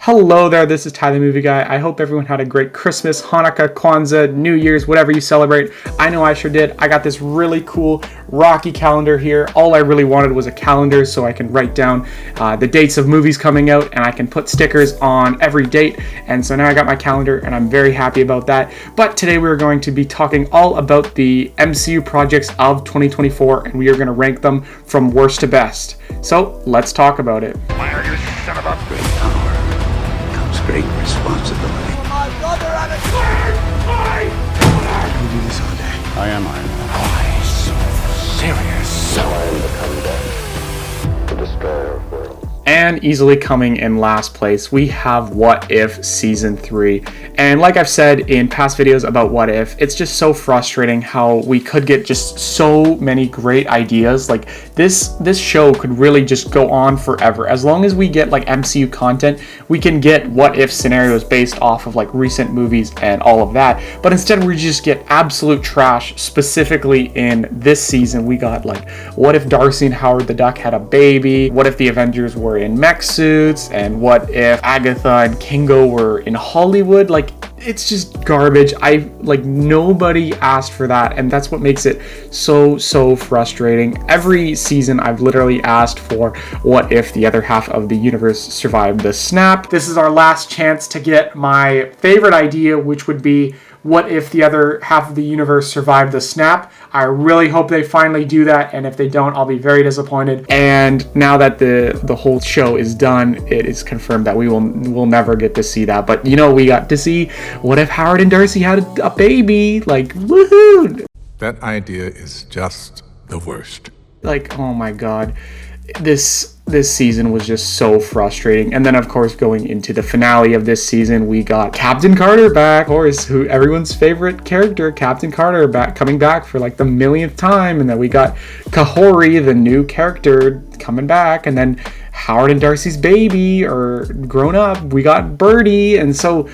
Hello there, this is Ty the Movie Guy. I hope everyone had a great Christmas, Hanukkah, Kwanzaa, New Year's, whatever you celebrate. I know I sure did. I got this really cool Rocky calendar here. All I really wanted was a calendar so I can write down the dates of movies coming out and I can put stickers on every date. And so now I got my calendar and I'm very happy about that. But today we're going to be talking all about the MCU projects of 2024 and we are going to rank them from worst to best. So let's talk about it. Fire, you son of a bitch! Great responsibility. My brother and a You do this all day. I am Iron Man. Why so serious? So I am the comeback, the destroyer of worlds. And easily coming in last place, we have What If Season 3. And like I've said in past videos about What If, it's just so frustrating how we could get just so many great ideas. Like this show could really just go on forever. As long as we get like MCU content, we can get what if scenarios based off of like recent movies and all of that. But instead we just get absolute trash. Specifically in this season, we got like, what if Darcy and Howard the Duck had a baby? What if the Avengers were in mech suits? And what if Agatha and Kingo were in Hollywood? Like, it's just garbage. Nobody asked for that, and that's what makes it so frustrating. Every season I've literally asked for what if the other half of the universe survived the snap. This is our last chance to get my favorite idea, which would be what if the other half of the universe survived the snap. I really hope they finally do that, and if they don't, I'll be very disappointed. And now that the whole show is done, it is confirmed that we'll never get to see that. But you know, we got to see what if Howard and Darcy had a baby. Like, woohoo! That idea is just the worst. Like, oh my god, this season was just so frustrating. And then of course, going into the finale of this season, we got Captain Carter back, of course, who everyone's favorite character, Captain Carter, coming back for like the millionth time. And then we got Kahori, the new character, coming back. And then Howard and Darcy's baby, or grown up, we got Birdie. And so,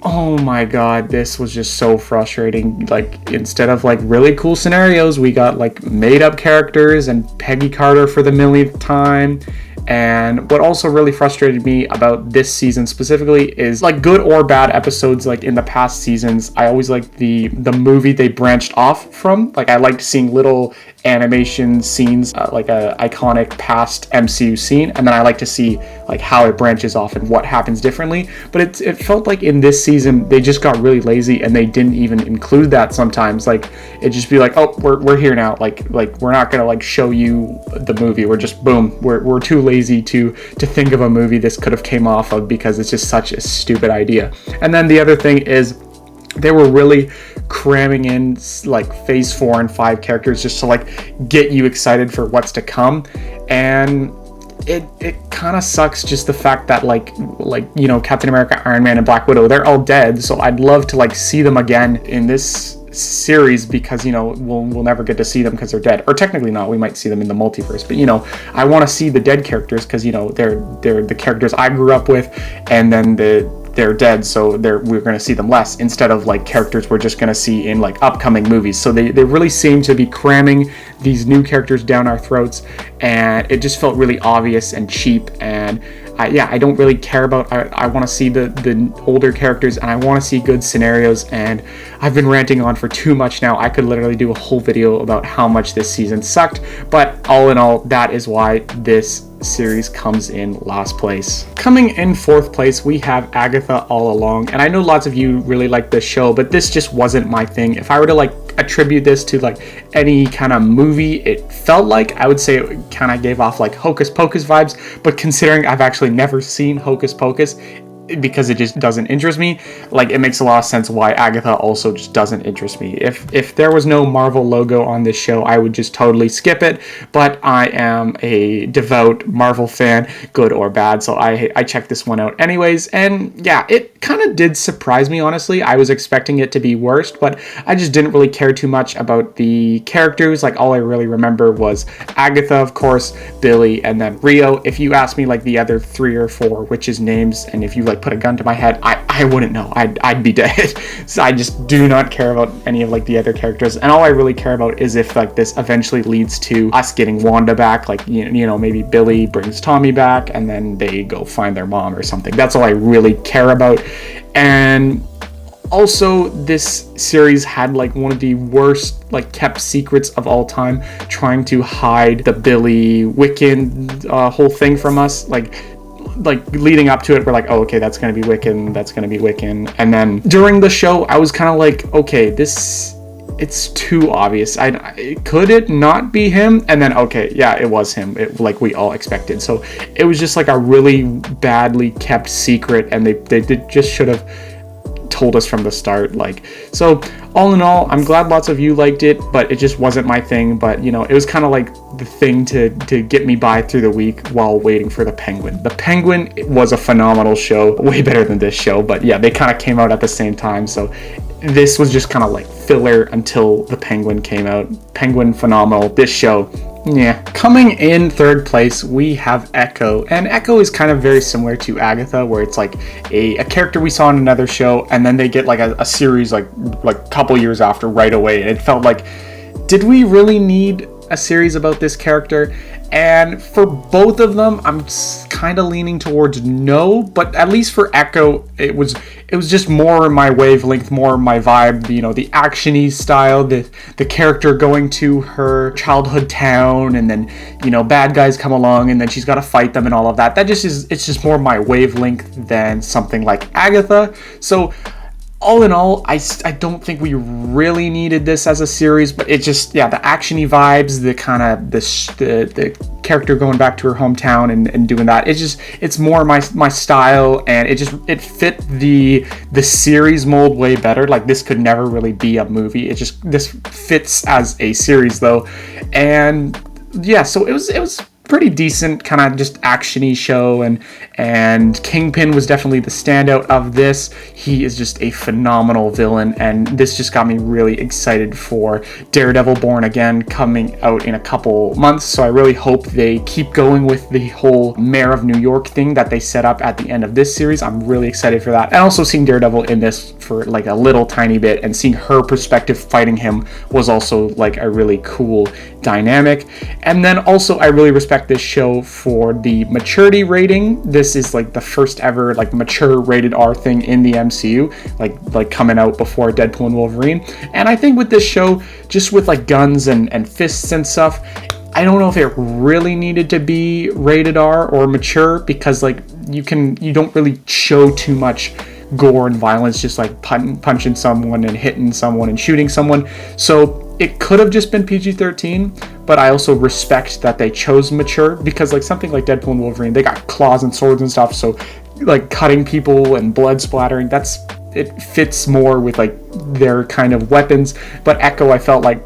oh my god, this was just so frustrating. Like, instead of like really cool scenarios, we got like made up characters and Peggy Carter for the millionth time. And what also really frustrated me about this season specifically is like good or bad episodes. Like in the past seasons, I always liked the movie they branched off from. Like I liked seeing little animation scenes, like a iconic past MCU scene, and then I like to see like how it branches off and what happens differently. But it felt like in this season they just got really lazy and they didn't even include that sometimes. Like it just be like, oh, we're here now. Like we're not gonna like show you the movie. We're just boom. We're too lazy to think of a movie this could have came off of because it's just such a stupid idea. And then the other thing is, they were really cramming in like phase 4 and 5 characters just to like get you excited for what's to come. And it kind of sucks, just the fact that like you know, Captain America, Iron Man, and Black Widow, they're all dead. So I'd love to like see them again in this series, because you know we'll never get to see them because they're dead, or technically not, we might see them in the multiverse, but you know, I want to see the dead characters because you know they're the characters I grew up with, and then they're dead, so we're going to see them less, instead of like characters we're just going to see in like upcoming movies. So they really seem to be cramming these new characters down our throats, and it just felt really obvious and cheap. And I don't really care about, I want to see the older characters, and I want to see good scenarios. And I've been ranting on for too much now. I could literally do a whole video about how much this season sucked, but all in all, that is why this series comes in last place. Coming in fourth place, we have Agatha All Along. And I know lots of you really like this show, but this just wasn't my thing. If I were to like attribute this to like any kind of movie it felt like, I would say it kind of gave off like Hocus Pocus vibes. But considering I've actually never seen Hocus Pocus, because it just doesn't interest me, like it makes a lot of sense why Agatha also just doesn't interest me. If there was no Marvel logo on this show, I would just totally skip it, but I am a devout Marvel fan, good or bad, so I checked this one out anyways. And yeah, it kind of did surprise me, honestly. I was expecting it to be worse, but I just didn't really care too much about the characters. Like all I really remember was Agatha, of course, Billy, and then Rio. If you ask me like the other 3 or 4 witches names, and if you like like put a gun to my head, I wouldn't know. I'd be dead. So I just do not care about any of like the other characters, and all I really care about is if like this eventually leads to us getting Wanda back, like you know, maybe Billy brings Tommy back and then they go find their mom or something. That's all I really care about. And also, this series had like one of the worst like kept secrets of all time, trying to hide the Billy Wiccan whole thing from us. Like leading up to it, we're like, oh, okay, that's gonna be Wiccan, and then during the show, I was kind of like, okay, it's too obvious. Could it not be him? And then, okay, yeah, it was him, like we all expected. So it was just like a really badly kept secret, and they just should have told us from the start. Like, so all in all, I'm glad lots of you liked it, but it just wasn't my thing. But you know, it was kind of like the thing to get me by through the week while waiting for the Penguin. The Penguin was a phenomenal show, way better than this show, but yeah, they kind of came out at the same time, so this was just kind of like filler until the Penguin came out. Penguin, phenomenal. This show, yeah. Coming in third place, we have Echo. And Echo is kind of very similar to Agatha, where it's like a character we saw in another show, and then they get like a series like a couple years after right away. And it felt like, did we really need a series about this character? And for both of them, I'm kind of leaning towards no, but at least for Echo, it was just more my wavelength, more my vibe, you know, the action-y style, the character going to her childhood town, and then, you know, bad guys come along and then she's got to fight them and all of that. It's just more my wavelength than something like Agatha. So all in all, I don't think we really needed this as a series, but it just, yeah, the action-y vibes, the kind of the character going back to her hometown and doing that, it's more my style, and it fit the series mold way better. Like, this could never really be a movie. This fits as a series though, and yeah, so it was pretty decent, kind of just action-y show, and Kingpin was definitely the standout of this. He is just a phenomenal villain, and this just got me really excited for Daredevil Born Again coming out in a couple months. So I really hope they keep going with the whole Mayor of New York thing that they set up at the end of this series. I'm really excited for that, and also seeing Daredevil in this for like a little tiny bit and seeing her perspective fighting him was also like a really cool dynamic. And then also, I really respect this show for the maturity rating. This is like the first ever like mature rated R thing in the MCU, like coming out before Deadpool and Wolverine. And I think with this show, just with like guns and fists and stuff, I don't know if it really needed to be rated R or mature, because like you don't really show too much gore and violence, just like punching someone and hitting someone and shooting someone. So it could have just been PG-13, but I also respect that they chose mature, because like something like Deadpool and Wolverine, they got claws and swords and stuff, so like cutting people and blood splattering, it fits more with like their kind of weapons. But Echo, I felt like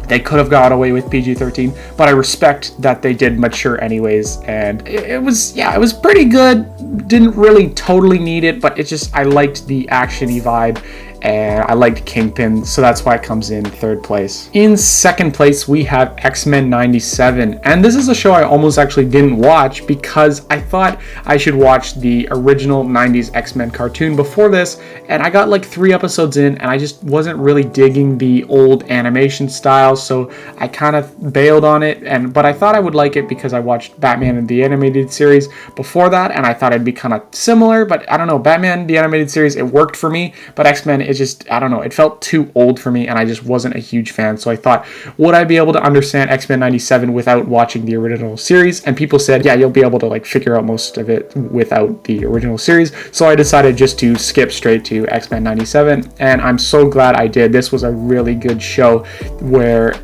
they could have got away with PG-13, but I respect that they did mature anyways, and it was pretty good. Didn't really totally need it, but I liked the action-y vibe, and I liked Kingpin, so that's why it comes in third place. In second place, we have X-Men 97, and this is a show I almost actually didn't watch because I thought I should watch the original 90s X-Men cartoon before this, and I got like 3 episodes in, and I just wasn't really digging the old animation style, so I kind of bailed on it, but I thought I would like it because I watched Batman and the Animated Series before that, and I thought it'd be kind of similar, but I don't know, Batman, the Animated Series, it worked for me, but X-Men, I don't know, it felt too old for me, and I just wasn't a huge fan. So I thought, would I be able to understand X-Men 97 without watching the original series? And people said, yeah, you'll be able to like figure out most of it without the original series. So I decided just to skip straight to X-Men 97, and I'm so glad I did. This was a really good show where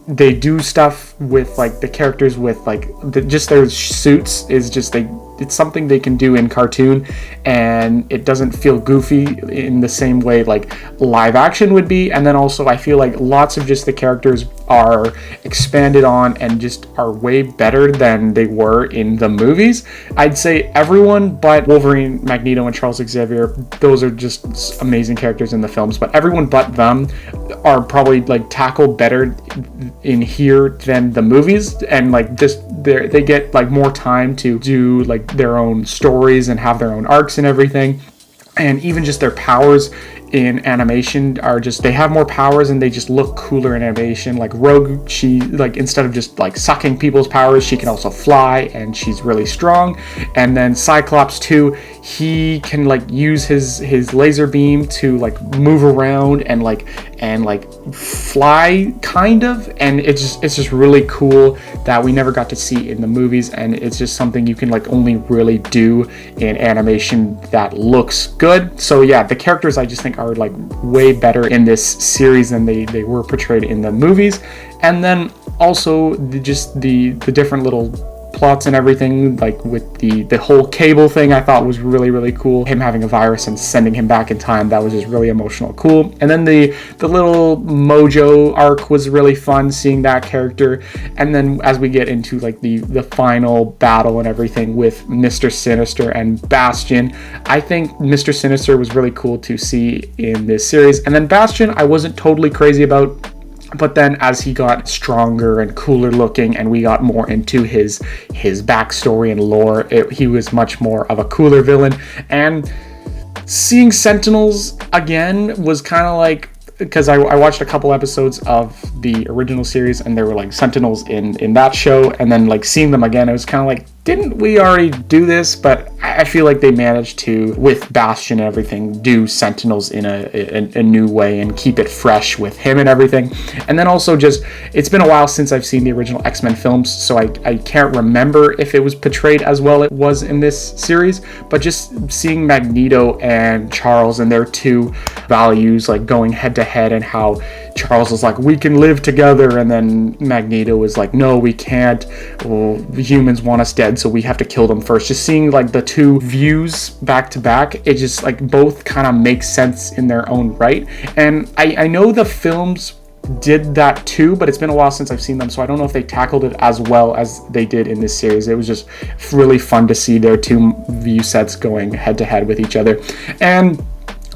they do stuff with like the characters with like just their suits is just it's something they can do in cartoon, and it doesn't feel goofy in the same way like live action would be. And then also I feel like lots of just the characters are expanded on and just are way better than they were in the movies. I'd say everyone but Wolverine, Magneto, and Charles Xavier, those are just amazing characters in the films, but everyone but them are probably like tackled better in here than the movies, and like just they get like more time to do like their own stories and have their own arcs and everything. And even just their powers in animation are just, they have more powers and they just look cooler in animation. Like Rogue, she like, instead of just like sucking people's powers, she can also fly and she's really strong. And then Cyclops too, he can like use his laser beam to like move around and like fly kind of, and it's just really cool that we never got to see in the movies, and it's just something you can like only really do in animation that looks good. So yeah, the characters I just think are like way better in this series than they were portrayed in the movies. And then also the different little plots and everything, like with the whole Cable thing, I thought was really cool. Him having a virus and sending him back in time, that was just really emotional, cool. And then the little Mojo arc was really fun, seeing that character. And then as we get into like the final battle and everything with Mr. Sinister and Bastion, I think Mr. Sinister was really cool to see in this series. And then Bastion, I wasn't totally crazy about, but then as he got stronger and cooler looking and we got more into his backstory and lore, he was much more of a cooler villain. And seeing Sentinels again was kind of like, because I watched a couple episodes of the original series and there were like Sentinels in that show, and then like seeing them again, it was kind of like, didn't we already do this? But I feel like they managed to, with Bastion and everything, do Sentinels in a new way and keep it fresh with him and everything. And then also just, it's been a while since I've seen the original X-Men films, so I can't remember if it was portrayed as well it was in this series, but just seeing Magneto and Charles and their two values like going head to head, and how Charles is like, we can live together, and then Magneto was like, no, we can't, well, the humans want us dead, so we have to kill them first. Just seeing like the two views back to back, it just like both kind of make sense in their own right. And I know the films did that too, but it's been a while since I've seen them, so I don't know if they tackled it as well as they did in this series. It was just really fun to see their two view sets going head to head with each other. And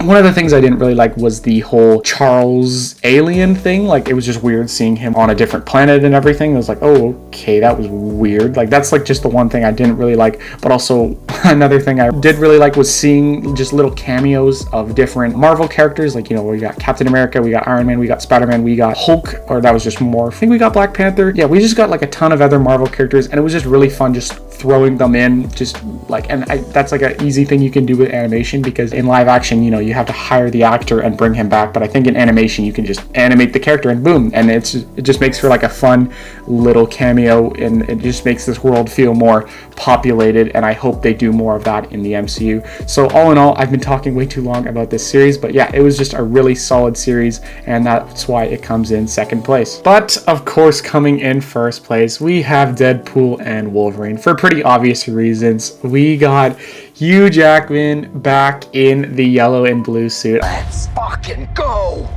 one of the things I didn't really like was the whole Charles alien thing. Like, it was just weird seeing him on a different planet and everything. It was like, oh, okay, that was weird. Like, that's like just the one thing I didn't really like. But also another thing I did really like was seeing just little cameos of different Marvel characters. Like, you know, we got Captain America, we got Iron Man, we got Spider-Man, we got Hulk, or that was just more, I think we got Black Panther. Yeah, we just got like a ton of other Marvel characters, and it was just really fun just throwing them in, just like, and that's like an easy thing you can do with animation, because in live action, you know, you have to hire the actor and bring him back, but I think in animation you can just animate the character and boom, and it just makes for like a fun little cameo, and it just makes this world feel more populated, and I hope they do more of that in the MCU. So all in all, I've been talking way too long about this series, but yeah, it was just a really solid series, and that's why it comes in second place. But of course, coming in first place, we have Deadpool and Wolverine. For pretty obvious reasons, we got Hugh Jackman back in the yellow and blue suit. Let's fucking go!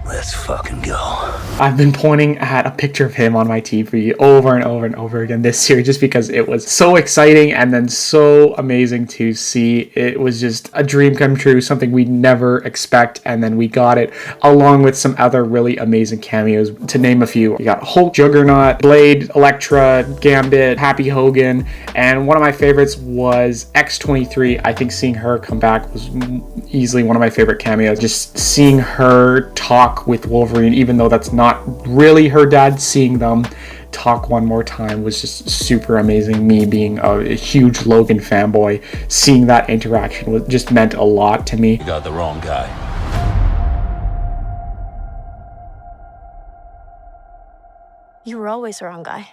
Let's fucking go. I've been pointing at a picture of him on my TV over and over and over again this series, just because it was so exciting and then so amazing to see. It was just a dream come true, something we never expect, and then we got it, along with some other really amazing cameos, to name a few. We got Hulk, Juggernaut, Blade, Elektra, Gambit, Happy Hogan, and one of my favorites was X-23. I think seeing her come back was easily one of my favorite cameos. Just seeing her talk with Wolverine, even though that's not really her dad, seeing them talk one more time was just super amazing. Me being a huge Logan fanboy, seeing that interaction just meant a lot to me. You got the wrong guy. You were always the wrong guy.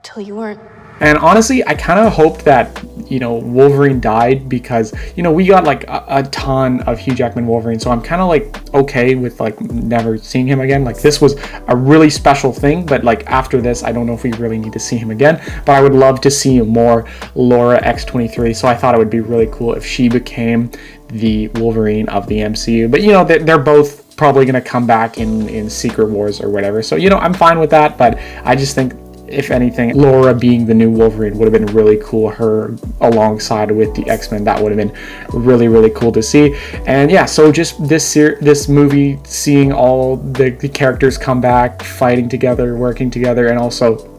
Till you weren't. And honestly, I kind of hoped that, you know, Wolverine died, because, you know, we got like a ton of Hugh Jackman Wolverine, so I'm kind of like okay with like never seeing him again. Like, this was a really special thing, but like after this, I don't know if we really need to see him again, but I would love to see more Laura X-23, so I thought it would be really cool if she became the Wolverine of the MCU. But, you know, they're both probably going to come back in Secret Wars or whatever, so, you know, I'm fine with that, but I just think if anything, Laura being the new Wolverine would have been really cool. Her alongside with the X-Men, that would have been really, really cool to see. And yeah, so just this movie, seeing all the characters come back, fighting together, working together, and also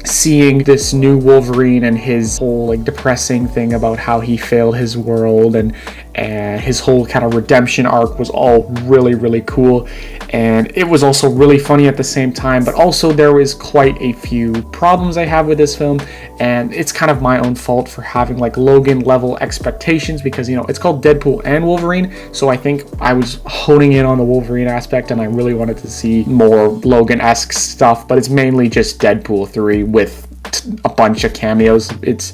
seeing this new Wolverine and his whole like depressing thing about how he failed his world, and his whole kind of redemption arc was all really, really cool. And it was also really funny at the same time, but also there was quite a few problems I have with this film, and it's kind of my own fault for having like Logan level expectations, because it's called Deadpool and Wolverine, so I think I was honing in on the Wolverine aspect and I really wanted to see more Logan-esque stuff, but it's mainly just Deadpool 3 with a bunch of cameos. It's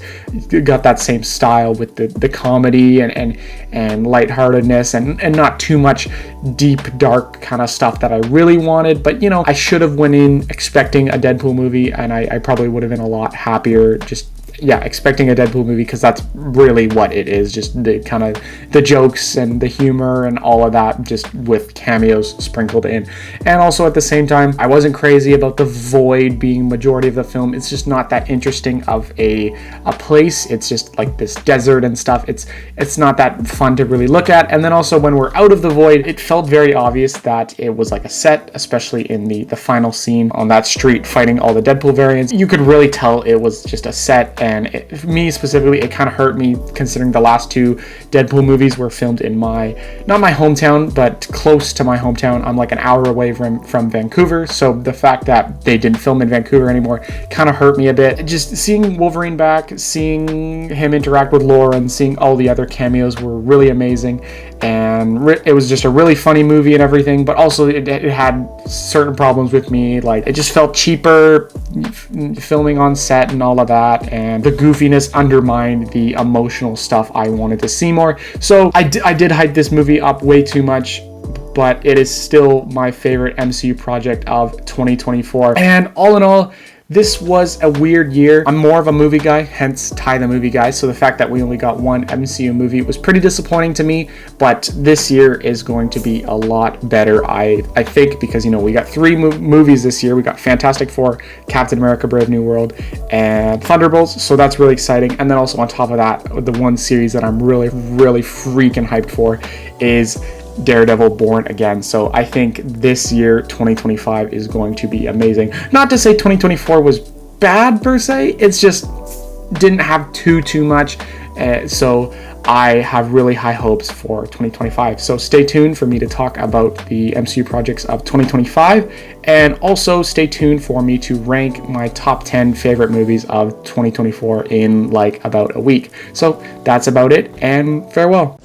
got that same style with the comedy and lightheartedness, and not too much deep dark kind of stuff that I really wanted. But I should have went in expecting a Deadpool movie, and I probably would have been a lot happier just expecting a Deadpool movie, because that's really what it is, just the kind of the jokes and the humor and all of that, just with cameos sprinkled in. And also at the same time, I wasn't crazy about the void being majority of the film. It's just not that interesting of a place. It's just like this desert and stuff. It's not that fun to really look at. And then also when we're out of the void, it felt very obvious that it was like a set, especially in the final scene on that street fighting all the Deadpool variants. You could really tell it was just a set. And me specifically, it kind of hurt me, considering the last two Deadpool movies were filmed in not my hometown, but close to my hometown. I'm like an hour away from Vancouver, so the fact that they didn't film in Vancouver anymore kind of hurt me a bit. Just seeing Wolverine back, seeing him interact with Laura, and seeing all the other cameos were really amazing. And it was just a really funny movie and everything, but also it had certain problems with me. Like, it just felt cheaper filming on set and all of that, and the goofiness undermined the emotional stuff I wanted to see more. So I did hype this movie up way too much, but it is still my favorite MCU project of 2024. And all in all, this was a weird year. I'm more of a movie guy, hence Ty the Movie Guy. So the fact that we only got one MCU movie was pretty disappointing to me. But this year is going to be a lot better, I think, because we got three movies this year. We got Fantastic Four, Captain America: Brave New World, and Thunderbolts. So that's really exciting. And then also on top of that, the one series that I'm really, really freaking hyped for is Daredevil Born Again. So I think this year 2025 is going to be amazing. Not to say 2024 was bad per se, it's just didn't have too much, so I have really high hopes for 2025. So stay tuned for me to talk about the MCU projects of 2025, and also stay tuned for me to rank my top 10 favorite movies of 2024 in like about a week. So that's about it, and farewell.